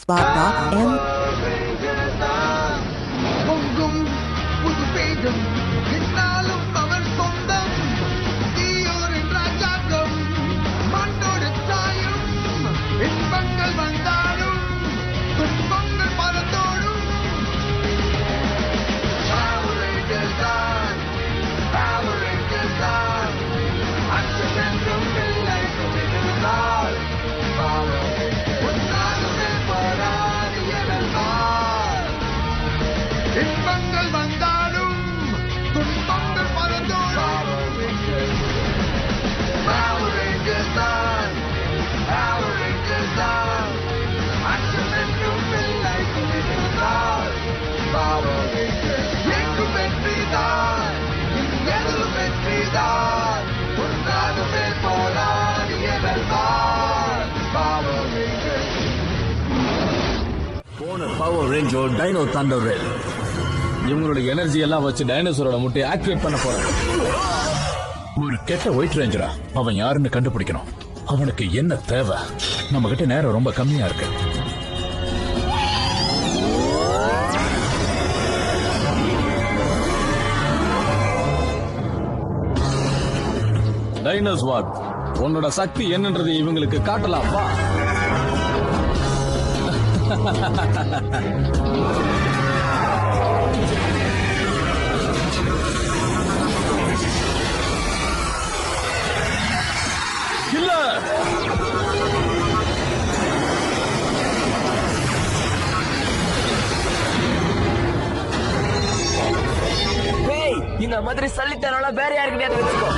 DynoSpot.m. பொங்கும் புது வேகம் என்னாலும் அவர் சொந்தம் தீயோரின் ராஜாக்கம் மண்ணோடு சாயும் இன்பங்கள் வந்தாலும் துன்பங்கள் பறந்தோடும் Power Rangers தான் Power Rangers தான் அச்சமென்றும் இல்லை துணிந்தால் Power Rangers ஒன்றாகவே போராடி எழலாம் இன்பங்கள் வந்தாலும் துன்பங்கள் பறந்தோடும் Power Rangers தான் Power Rangers தான் அச்சமென்றும் இல்லை துணிந்தால் Power Rangers எங்கும் வெற்றிதான் எதிலும் வெற்றிதான் ஒன்றாகவே போராடி எழலாம் Power Rangers போன பவர் ரேஞ்சர் டைனோ தண்டர் ரேல் இவங்களோட எனர்ஜி எல்லாம் வச்சு டைனோசரோட முட்டையை ஆக்டிவேட் பண்ண போறாங்க. ஒரு கெட்ட ஒயிட் ரேஞ்சரா அவன் யாருன்னு கண்டுபிடிக்கணும். அவனுக்கு என்ன தேவை? நம்ம கிட்ட நேரம் ரொம்ப கம்மியா இருக்கு. டைனோஸ்வாட் உன்னோட சக்தி என்னன்றது இவங்களுக்கு காட்டலாம் வா. இல்ல இந்த மாதிரி சல்லித்தனால வேற யாருக்கிட்டே வச்சுக்கோ.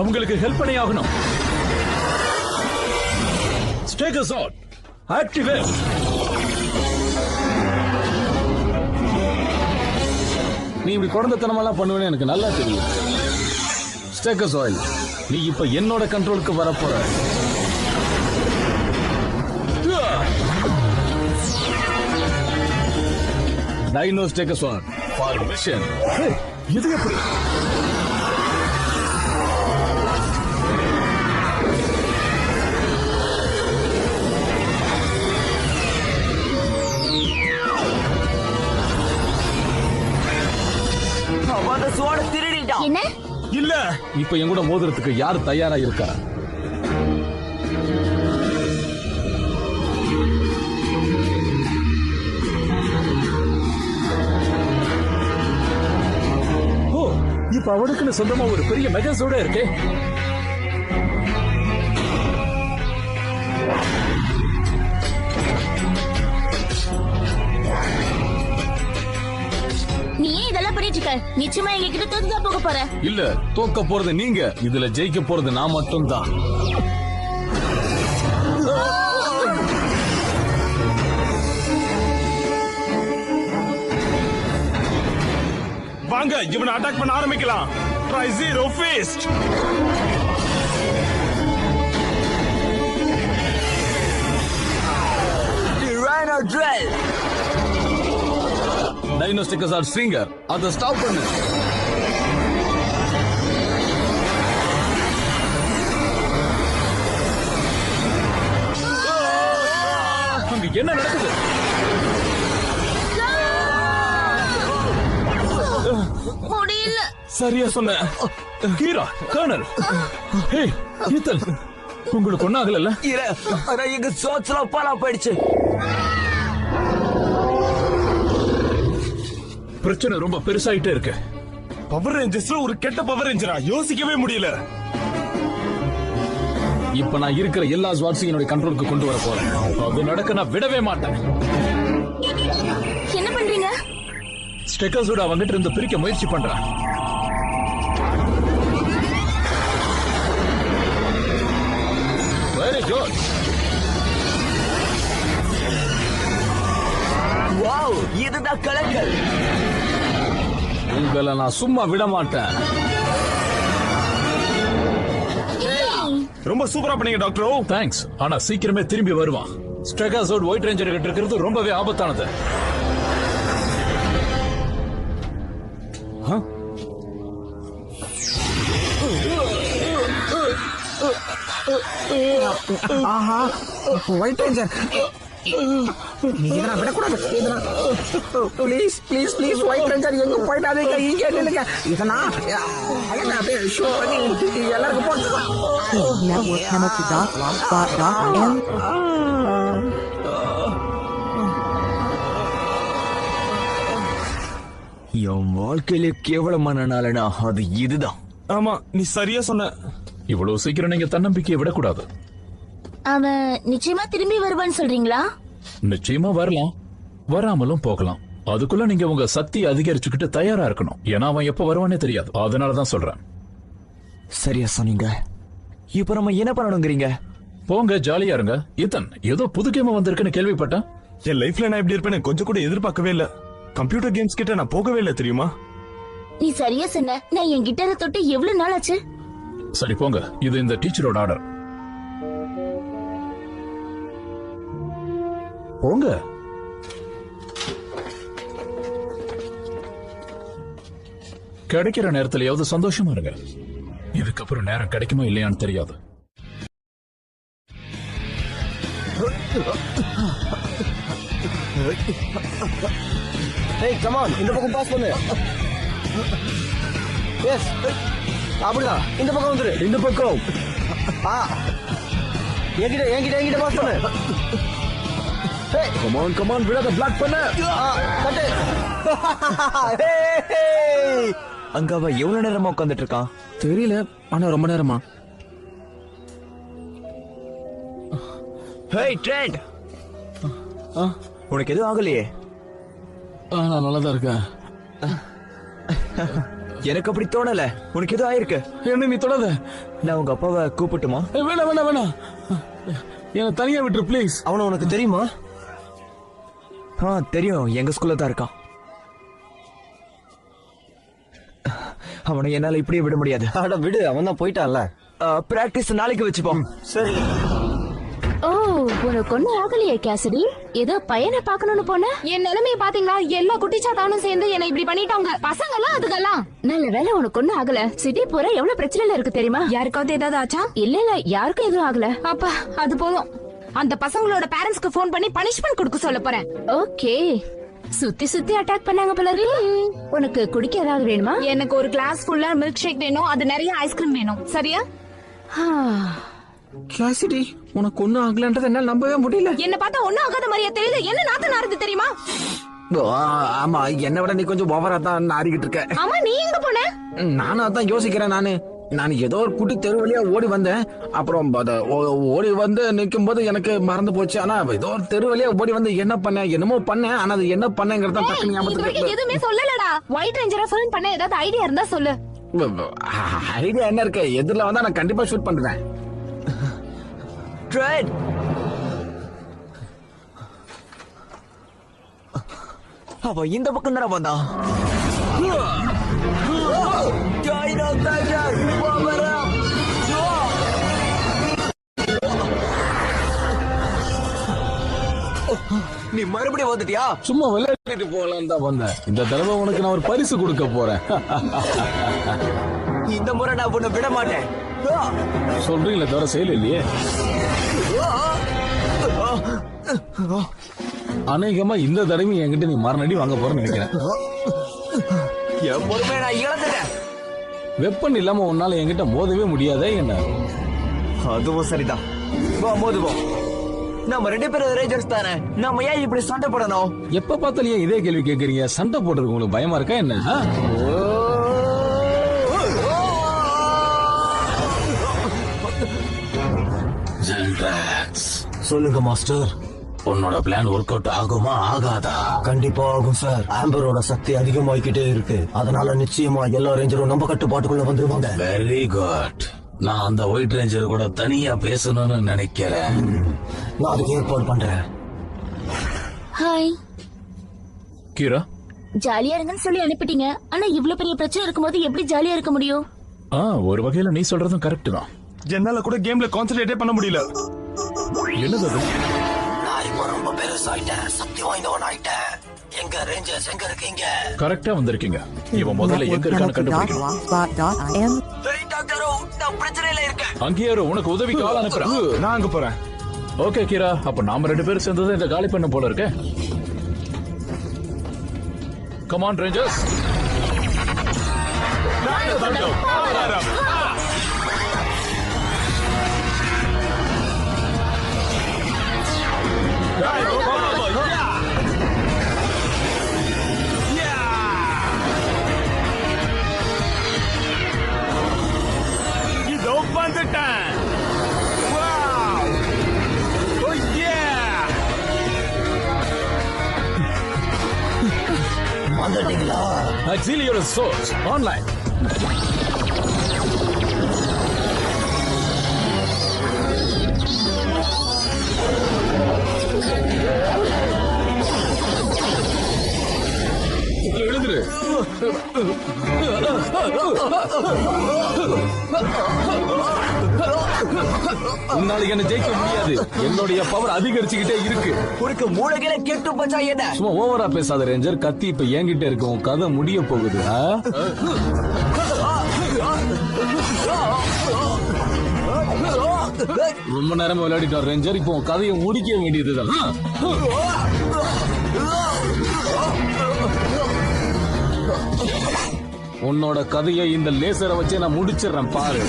அவங்களுக்கு ஹெல்ப் பண்ணி ஆகணும். ஸ்டேகஸாட் ஆக்டிவேட். நீ இப்படி குழந்தைத்தனமெல்லாம் பண்ணுவேன்னு எனக்கு நல்லா தெரியும். ஸ்டேகஸாயில் நீ இப்ப என்னோட கண்ட்ரோலுக்கு வரப்போற. Dino stegosaur for mission. இது எப்படி? என்ன? இல்ல இப்ப என் கூட மோதுறதுக்கு யார் தயாரா இருக்கா? ஓ இப்ப அவனுக்குன்னு சொந்தமா ஒரு பெரிய மெகாசோட இருக்கே. நீ ஏன் இதெல்லாம் பண்ணிட்டு இருக்க? நிச்சயமா எங்க கிட்ட தோத்துதான் போக போற. இல்ல தோக்க போறது நீங்க, இதுல ஜெயிக்க போறது நான் மட்டும் தான். வாங்க இவனை அட்டாக் பண்ண ஆரம்பிக்கலாம். ட்ரை ஜீரோ ஃபீஸ்ட். டிரைனோ ட்ரெல். டைனோ ஸ்டேகஸாட் ஸ்ட்ரிங்கர் அதை ஸ்டாப் பண்ணு. அங்க என்ன நடக்குது? முடியல. சரியா சொன்ன ஹீரா கர்னல். ஹே ஈத்தன் உங்களுக்கு ஒன்னும் ஆகல? ஆனா எங்க சோச்சலாம் பாலா போயிடுச்சு. பிரச்சனை ரொம்ப பெருசாயிட்டே இருக்கு. பவர் ரேஞ்சர்ஸ்ல ஒரு கெட்ட பவர் ரேஞ்சரா யோசிக்கவே முடியல. இப்ப நான் இருக்கிற எல்லா ஸ்வாட்ஸையும் என்னோட கண்ட்ரோலுக்கு கொண்டு வர போறேன். அது நடக்க நான் விடவே மாட்டேன். என்ன பண்றீங்க? ஸ்டெக்கர்ஸோட அவங்கிட்ட இருந்து பிரிக்க முயற்சி பண்றேன். Very good. வாவ் இதுதான் கலக்கல். உங்களை நான் சும்மா விட மாட்டேன். ரொம்ப சூப்பரா பண்ணீங்க டாக்டர். தேங்க்ஸ். ஆனா சீக்கிரமே திரும்பி வருவான். ஸ்ட்ரெகாசோட் ஒயிட் ரேஞ்சர் கிட்ட இருக்கிறது ரொம்பவே ஆபத்தானது. ஆஹா ஒயிட் ரேஞ்சர் இதெல்லாம் விடக்கூடாது. Please please please white ranger எங்க போயிட்டாதீங்க, இங்கே நில்லுங்க. இதெல்லாம் அப்படியே ஷோ பண்ணி எல்லாருக்கும் போட்டு என் வாழ்க்கையில கேவலமான நாளனா அது இதுதான். ஆமா, நீ சரியா சொன்ன. இவ்வளவு சீக்கிரம் நீங்க தன்னம்பிக்கையை விடக்கூடாது. அவன் நிச்சயமா திரும்பி வருவான்னு சொல்றீங்களா? நிச்சயமா வரலாம், வராமலும் போகலாம். அதுக்குள்ள நீங்க உங்க சக்தி அதிகரிச்சுக்கிட்டு தயாரா இருக்கணும். ஏன்னா அவன் எப்ப வருவானே தெரியாது. அதனாலதான் சொல்றேன். சரியா சொன்னீங்க. இப்ப நம்ம என்ன பண்ணணுங்கிறீங்க? போங்க, ஜாலியா இருங்க. இத்தன் ஏதோ புது கேம் வந்திருக்குன்னு கேள்விப்பட்டேன். என் லைஃப்ல நான் இப்படி இருப்பேன்னு கொஞ்சம் கூட எதிர்பார்க்கவே இல்ல. கம்ப்யூட்டர் கேம்ஸ் கிட்ட நான் போகவே இல்ல தெரியுமா? நீ சரியா சொன்ன. நான் என் கிட்டாரை தொட்டு எவ்வளவு நாள் ஆச்சு? சரி போங்க, இது இந்த டீச்சரோட ஆர்டர். போங்க. கிடைக்கிற நேரத்திலயாவது சந்தோஷமா இருங்க. இதுக்கப்புறம் நேரம் கிடைக்குமா இல்லையான்னு தெரியாது. ஏய் கம் ஆன், இந்த பக்கம் பாஸ் பண்ணு. எஸ் அப்படிதான், இந்த பக்கம் வந்துரு. இந்த பக்கம் என்கிட்ட பாஸ் பண்ணு. ஏய் கம் ஆன் விடாத, பிளாக் பண்ணு. கட்டு. அங்க அவ எவ்வளவு நேரமா உட்கார்ந்துட்டு இருக்கான் தெரியல, ஆனா ரொம்ப நேரமா. ஹேய் ட்ரெண்ட், உனக்கு எதுவும் ஆகலையே? நான் நல்லாதான் இருக்கேன். எனக்கு அப்படி தோணல. உனக்கு எதுவும் ஆயிருக்கு? என்ன நீ தொடாத. நான் உங்க அப்பாவை கூப்பிட்டுமா? வேணாம் என்ன தனியா விட்டுரு ப்ளீஸ். அவனை உனக்கு தெரியுமா? தெரியும், எங்க ஸ்கூல்ல தான் இருக்கான். அவனை என்னால இப்படியே விட முடியாது. அட விடு, அவன் தான் போயிட்டான்ல. பிராக்டிஸ் நாளைக்கு வச்சுப்போம். சரி. ஓ, உனக்கு ஒண்ணு ஆகலையே கேசடி? ஏதோ பையனை பாக்கணும்னு போன. என் நிலைமைய பாத்தீங்களா? எல்லா குட்டிச்சாத்தானும் சேர்ந்து என்ன இப்படி பண்ணிட்டாங்க. பசங்கெல்லாம் அதுக்கெல்லாம். நல்ல வேலை உனக்கு ஒண்ணு ஆகல. சிட்டி பூரா எவ்வளவு பிரச்சனைல இருக்கு தெரியுமா? யாருக்காவது ஏதாவது ஆச்சா? இல்ல யாருக்கும் எதுவும் ஆகல. அப்பா அது போதும். அந்த பசங்களோட பேரண்ட்ஸ்க்கு போன் பண்ணி பனிஷ்மெண்ட் கொடுக்க சொல்ல போறேன். ஓகே. சுத்தி அட்டாக் பண்ணாங்க போல இருக்கு. உனக்கு குடிக்க ஏதாவது வேணுமா? எனக்கு ஒரு கிளாஸ் ஃபுல்லா மில்க் ஷேக் வேணும். அது நிறைய ஐஸ்கிரீம் வேணும். சரியா? கேசிடி, உனக்கு ஒண்ணும் ஆகலன்றது என்னால நம்பவே முடியல. என்ன பார்த்தா ஒண்ணும் ஆகாத மாதிரியா தெரியுது? என்ன நாத்து நாறுது தெரியுமா? ஆமா, என்னை விட நீ கொஞ்சம் ஓவரா தான் ஆடிக்கிட்டு இருக்க. ஆமா, நீ எங்க போன? நானும் அதான் யோசிக்கிறேன். நான் ஏதோ ஒரு குட்டி தெரு வழியா ஓடி வந்தேன். அப்புறம் ஓடி வந்து நிக்கும் போது எனக்கு மறந்து போச்சு. ஆனா ஏதோ ஒரு தெரு வழியா ஓடி வந்து என்ன பண்ணேன், என்னமோ பண்ணேன். ஆனா அது என்ன பண்ணேங்கிறத டக்குனு ஞாபகத்துக்கு எதுவுமே சொல்லலடா. ஒயிட் ரேஞ்சரை ஃபோன் பண்ண ஏதாவது ஐடியா இருந்தா சொல்லு. ஐடியா என்ன இருக்கு? எதிரில வந்தா நான் கண்டிப்பா ஷூட் பண்ணுவேன். ட்ரெண்ட், அவ இந்த பக்கம் தானே வந்தான். Dino Thunder, power up! நீ மறுபடியும் வந்துட்டியா? சும்மா விளையாடிட்டு போகலாம் தான் வந்தேன். இந்த தடவை உனக்கு நான் ஒரு பரிசு கொடுக்க போறேன். இந்த முறை நான் உன்னை விட மாட்டேன். சொல்றீங்களே தவிர செயல் இல்லையே. அநேகமா இந்த தடவை என்கிட்ட நீ மரணடி வாங்க போறேன்னு நினைக்கிறேன். என் பொறுமையை நான் இழந்துட்டேன். வெப்பன் இல்லாம உன்னால என்கிட்ட மோதவே முடியாதே என்ன? அதுவும் சரிதான். வா மோதுவோம். நம்ம 2 பேரும் ரேஞ்சர்ஸ் தானே. நம்ம ஏன் இப்படி சண்டை போடணும்? எப்ப பார்த்தாலும் ஏன் இதே கேள்வி கேக்குறீங்க? சண்டை போடுறதுக்கு உங்களுக்கு பயமா இருக்கா என்ன? சொல்லுங்க மாஸ்டர். உன்னோட பிளான் ஒர்க் அவுட் ஆகுமா ஆகாதா? கண்டிப்பா ஆகும் சார். ஆம்பரோட சக்தி அதிகமாகிக்கிட்டே இருக்கு. அதனால நிச்சயமா எல்லா ரேஞ்சரும் நம்ம கட்டுப்பாட்டுக்குள்ள வந்துருவாங்க. Very good. நான் அந்த ஒயிட் ரேஞ்சர் கூட தனியா பேசணும்னு நினைக்கிறேன். நான் அதுக்கு ஏற்பாடு பண்றேன். ஹாய். கீரா, ஜாலியா இருங்கன்னு சொல்லி அனுப்பிட்டீங்க. ஆனா இவ்வளவு பெரிய பிரச்சனை இருக்கும்போது எப்படி ஜாலியா இருக்க முடியும்? ஒரு வகையில நீ சொல்றதும் கரெக்ட் தான். என்னால கூட கேம்ல கான்சென்ட்ரேட்டே பண்ண முடியல. என்னது அது? நான் இப்ப ரொம்ப பெருசாயிட்டேன், சக்தி வாய்ந்தவன் ஆயிட்டேன். எங்க ரேஞ்சர்ஸ் எங்க இருக்கீங்க? கரெக்டா வந்திருக்கீங்க. இவன் முதல்ல எங்க இருக்கான்னு கண்டுபிடிக்கணும். சரி டாக்டர், நான் பிரச்சனையில இருக்கேன். அங்கேயே இரு, உனக்கு உதவிக்கு ஆள் அனுப்புறேன். நான் அங்க போறேன். ஓகே கீரா, அப்ப நாம 2 பேரும் சேர்ந்தது இந்த காலி பண்ண போல இருக்க. Come on Rangers. இதோ வந்துட்டேன். வந்துட்டீங்களா? Auxiliary source online. எழுதுரு. உன்னால என்ன ஜெயிக்க முடியாது. என்னுடைய பவர் அதிகரிச்சுக்கிட்டே இருக்கு. உனக்கு மூளைகளை கெட்டு போச்சா என்ன? சும்மா ஓவரா பேசாத ரேஞ்சர். கத்தி இப்ப என்கிட்ட இருக்கு. உன் கதை முடிய போகுது. ரொம்ப நேரமா விளையாடிட்டோம் ரேஞ்சர். இப்போ உன் கதையை முடிக்க வேண்டியதுதான். உன்னோட கதையை இந்த லேசரை வச்சு நான் முடிச்சிடுறேன் பாரு.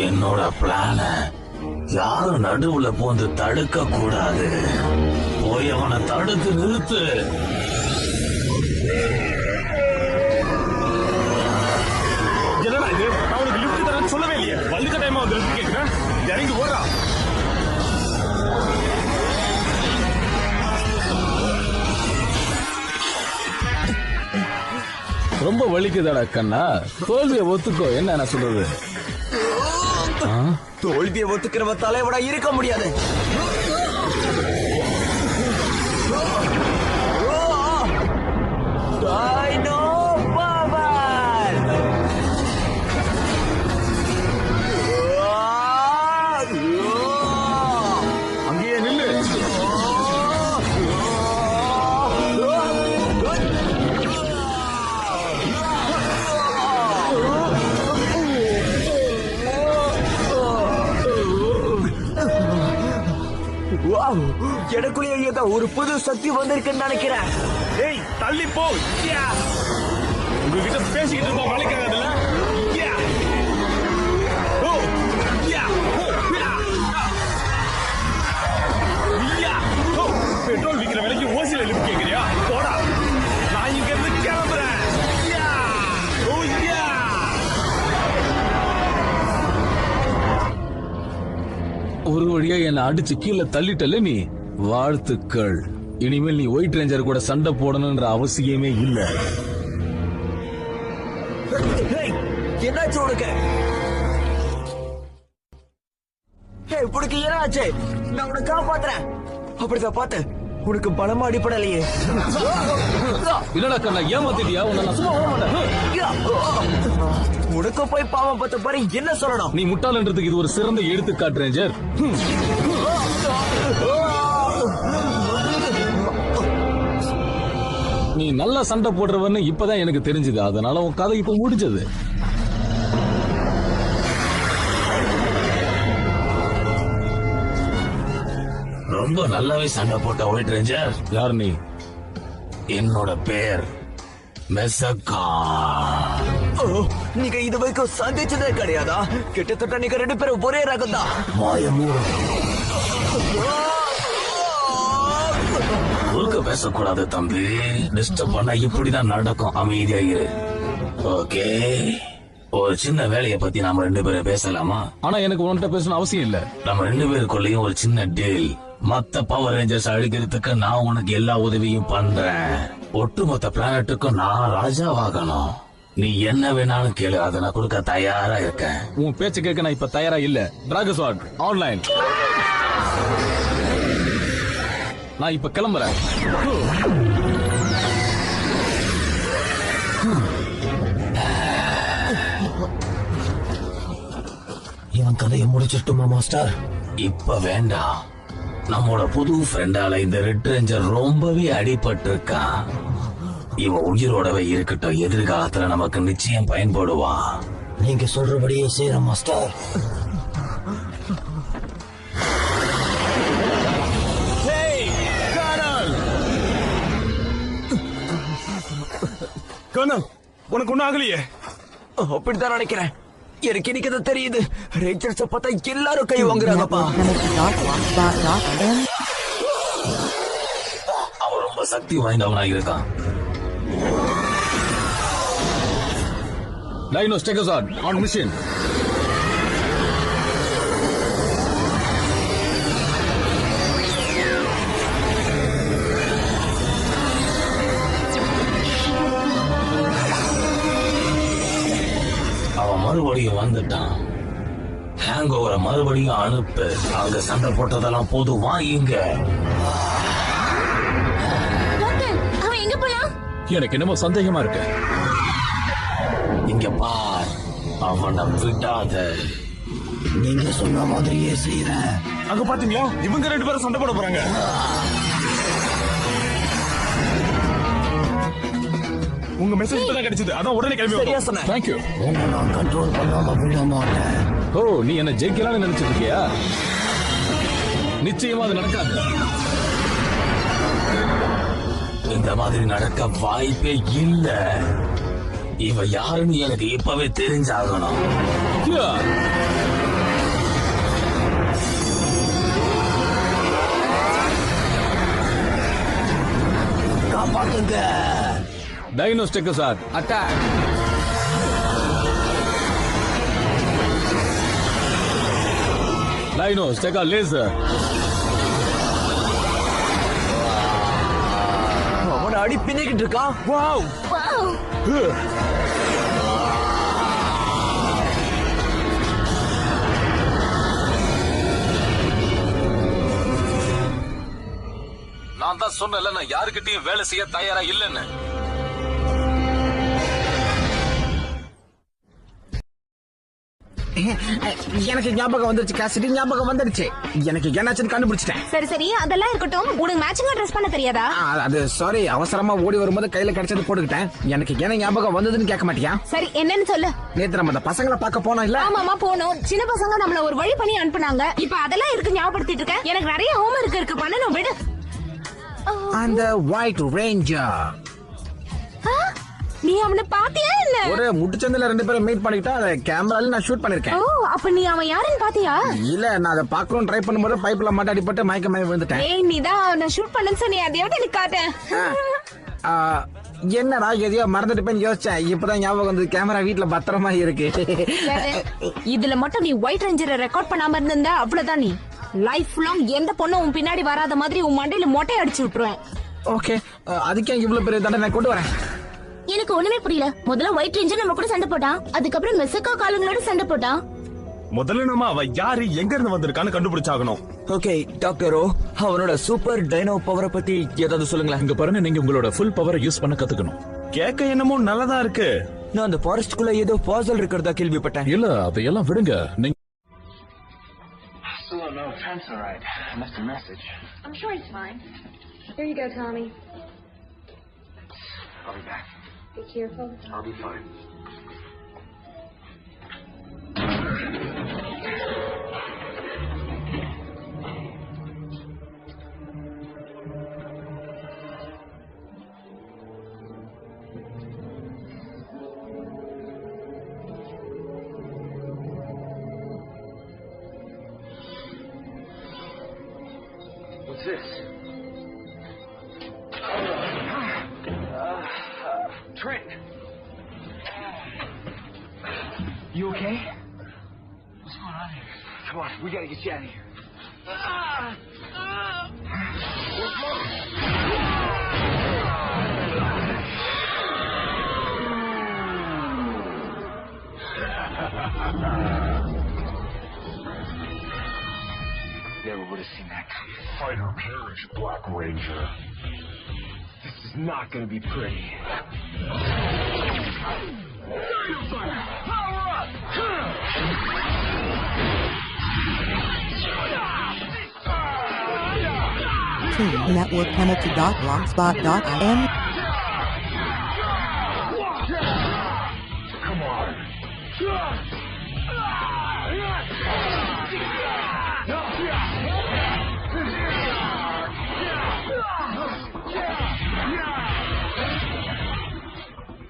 என்னோட பிளான யாரும் நடுவுல போந்து தடுக்க கூடாது. போய் அவனை தடுத்து நிறுத்து. என்னடா இது? நான் உனக்கு லிஃப்ட் தரேன்னு சொல்லவே இல்லையே. வழுக்க டைமா வந்து லிஃப்ட் கேக்குறேன். இறங்கி ஓடுறா. ரொம்ப வலிக்குதாடா கண்ணா. தோல்வியை ஒத்துக்கோ. என்ன நான் சொல்றது? தோல்வியை ஒத்துக்கிறவ தலைவடா இருக்க முடியாது. Dino Power! அங்கேயே நில்லு. எனக்குள்ளே ஏதோ ஒரு புது சக்தி வந்திருக்குன்னு நினைக்கிறேன். ஏய் தள்ளி போ. உங்ககிட்ட பேசிக்கிட்டு இருப்போம். வலிக்காதுல்ல? பெட்ரோல் விக்கிற விலைக்கு ஓசில லிஃப்ட் கேக்குறியா? போடா. நான் இங்க இருந்து கிளம்புறேன். ஒரு வழியா என்ன அடிச்சு கீழே தள்ளிட்டல நீ. வாழ்த்துக்கள். இனிமேல் நீ ஒயிட் ரேஞ்சர் கூட சண்டை போடணும்ன்ற அவசியமே இல்ல. என்னாச்சு உனக்கு? உனக்கு என்னாச்சு? நான் உனக்கு காப்பாத்துறேன். அப்படிதான் பார்த்தேன். உனக்கு பலமா அடிப்படலையே. இல்லடா கண்ணா, ஏமாத்திட்டியா? உன்னை நான் சும்மா விட மாட்டேன். உனக்கு போய் பாவம் பார்த்த பாரு. என்ன சொல்லணும்? நீ முட்டாளன்றதுக்கு இது ஒரு சிறந்த எடுத்துக்காட்டு ரேஞ்சர். நீ நல்லா சண்டை போடுறவன்னு இப்பதான் எனக்கு தெரிஞ்சது. அதனால உன் கதை இப்ப முடிஞ்சது. ரொம்ப நல்லாவே சண்டை போட்ட ஒயிட் ரேஞ்சர். யார் நீ? என்னோட பேர் மெசக்கா. நீங்க இது வரைக்கும் சந்திச்சதே கிடையாதா? கிட்டத்தட்ட நீங்க 2 பேரும் ஒரே ரகம் தான். குறுக்க பேசக்கூடாது தம்பி. டிஸ்டர்ப் பண்ணா இப்படிதான் நடக்கும். அமைதியா இரு. ஓகே, ஒரு சின்ன வேலையை பத்தி நாம 2 பேரும் பேசலாமா? ஆனா எனக்கு உன்கிட்ட பேசணும் அவசியம் இல்ல. நம்ம 2 பேருக்குள்ளயும் ஒரு சின்ன டீல். மத்த பவர் ரேஞ்சர்ஸ் அழிக்கிறதுக்கு நான் உனக்கு எல்லா உதவியும் பண்றேன். ஒட்டுமொத்த பிளானட்டுக்கும் நான் ராஜாவாகணும். நீ என்ன வேணாலும் கேளு, அதை நான் கொடுக்க தயாரா இருக்கேன். உன் பேச்சு கேட்க நான் இப்ப தயாரா இல்ல. Dragon sword online. நான் இப்ப கிளம்புறேன். இவன் கதையை முடிச்சிட்டுமா மாஸ்டர்? இப்ப வேண்டாம். நம்மோட புது ஃப்ரெண்டால இந்த ரெட் ரேஞ்சர் ரொம்பவே அடிபட்டு இருக்கான். இவன் உயிரோடவே இருக்கட்டும், எதிர்காலத்துல நமக்கு நிச்சயம் பயன்படுவான். நீங்க சொல்றபடியே செய்யற மாஸ்டர். கர்னல், உனக்கு ஒண்ணும் ஆகலையே? அப்படித்தான் நினைக்கிறேன். எனக்கு இன்னைக்கு தான் தெரியுது, ரேஞ்சர்ஸ் பார்த்தா எல்லாரும் கை வாங்குறாங்கப்பா. அவன் ரொம்ப சக்தி வாய்ந்தவனா இருக்கான். Dino stegosaur on mission. அவன் மறுபடியும் வந்துட்டான். ஹேங் ஓவரை மறுபடியும் அனுப்பு. அங்க சண்டை போட்டதெல்லாம் போதும், வாங்க. அவன் எங்க போலாம்? எனக்கு என்னமோ சந்தேகமா இருக்கு. இங்க பார், அவனை விடாத. நீங்க சொன்ன மாதிரியே செய்யறேன். அங்க பாத்தீங்களா, இவங்க 2 பேரும் சண்டை போட போறாங்க. உங்க மெசேஜ் தான் கிடைச்சது, அதான் உடனே கிளம்பி சரியா வந்தோம். சொன்னேன். தேங்க்யூ. உன்னை நான் கண்ட்ரோல் பண்ணாம விட மாட்டேன். ஓ, நீ என்ன ஜெயிக்கலாம்னு நினைச்சிட்டு இருக்கியா? நிச்சயமா அது நடக்காது. இந்த மாதிரி நடக்க வாய்ப்பே இல்ல. இவ யாருன்னு எனக்கு இப்பவே தெரிஞ்சாகணும். யா. காப்பாத்துங்க. Dino stegosaur attack. Dino stego laser. அவனை அடி பின்னிக்கிட்டு இருக்கான். வாவ், நான் தான் சொன்னல, நான் யாருக்கிட்டையும் வேலை செய்ய தயாரா இல்லைன்னு. எனக்கு ஞாபகம் வந்துருச்சு கேசடி, ஞாபகம் வந்துருச்சு. எனக்கு என்னாச்சுன்னு கண்டுபிடிச்சிட்டேன். சரி சரி, அதெல்லாம் இருக்கட்டும். உனக்கு மேட்சிங்கா ட்ரெஸ் பண்ண தெரியாதா? அது சாரி, அவசரமா ஓடி வரும்போது கையில கிடைச்சது போட்டுக்கிட்டேன். எனக்கு என்ன ஞாபகம் வந்ததுன்னு கேட்க மாட்டியா? சரி, என்னன்னு சொல்லு. நேத்து நம்ம அந்த பசங்களை பார்க்க போனோம் இல்ல? ஆமாமா, போனோம். சின்ன பசங்க நம்மள ஒரு வழி பண்ணி அனுப்புனாங்க. இப்ப அதெல்லாம் இருக்கு, ஞாபகப்படுத்திட்டு இருக்கேன். எனக்கு நிறைய ஹோம்வொர்க் இருக்கு, பண்ணணும், விடு. அந்த ஒயிட் ரேஞ்சர். நீ அவனை பாத்தியா இல்ல? ஒரு முட்டுச்சந்தில 2 பேரும் மீட் பண்ணிக்கிட்டா அதை கேமரால நான் ஷூட் ஓ, பண்ணிருக்கேன். அப்ப நீ அவன் யாருன்னு பாத்தியா? இல்ல, நான் அதை பாக்கணும் ட்ரை பண்ணும்போது பைப்ல மாட்ட அடிபட்டு மயக்கமாயி விழுந்துட்டேன். ஏய், நீதான் அவனை ஷூட் பண்ணன்னு சொன்னியே, அதையோட எனக்கு காட்டேன். ஆ, என்னடா எதையோ மறந்துட்டு போய் யோசிச்சேன். இப்பதான் ஞாபகம் வந்தது, கேமரா வீட்டுல பத்திரமா இருக்கு. இதுல மட்டும் நீ ஒயிட் ரேஞ்சரை ரெக்கார்ட் பண்ணாம இருந்திருந்தா அவ்வளவுதான். நீ லைஃப் லாங் எந்த பொண்ணும் உன் பின்னாடி வராத மாதிரி உன் மண்டையில மொட்டை அடிச்சு விட்டுருவேன். ஓகே, அதுக்கே இவ்வளவு பெரிய தண்டனை கொண்டு வரேன். எனக்கு ஒண்ணுமே புரியல. முதல்ல ஒயிட் ரேஞ்சர் நம்ம கூட சண்டை போட்டான், அதுக்கப்புறம் மெசக்கா காலங்களோட சண்டை போட்டான். முதல்ல நம்ம அவ யாரு, எங்க இருந்து வந்திருக்கான்னு கண்டுபிடிச்சாகணும். ஓகே டாக்டரோ, அவனோட சூப்பர் டைனோ பவரை பத்தி ஏதாவது சொல்லுங்களேன். இங்க பாருங்க, நீங்க உங்களோட ஃபுல் பவரை யூஸ் பண்ண கத்துக்கணும். கேட்க என்னமோ நல்லதா இருக்கு. நான் அந்த ஃபாரஸ்ட்குள்ள ஏதோ பாசல் இருக்கிறதா கேள்விப்பட்டேன். இல்ல, அதையெல்லாம் விடுங்க. நீங்க I'm sure he's fine. Here you go, Tommy. I'll be back. Be careful. I'll be fine. What's this? Trent! You okay? What's going on here? Come on, we gotta get you out of here. Never would have seen that coming. Fighter perish, Black Ranger. This is not going to be pretty. Dino-Fire! Power up! Networkpenalty.blogspot.in. Come on.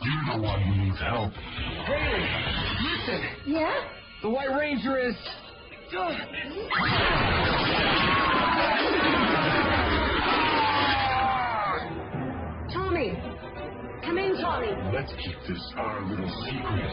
You're the one who needs help. Haley, listen. Yeah? The White Ranger is... Tommy! Come in, Tommy. Let's keep this our little secret.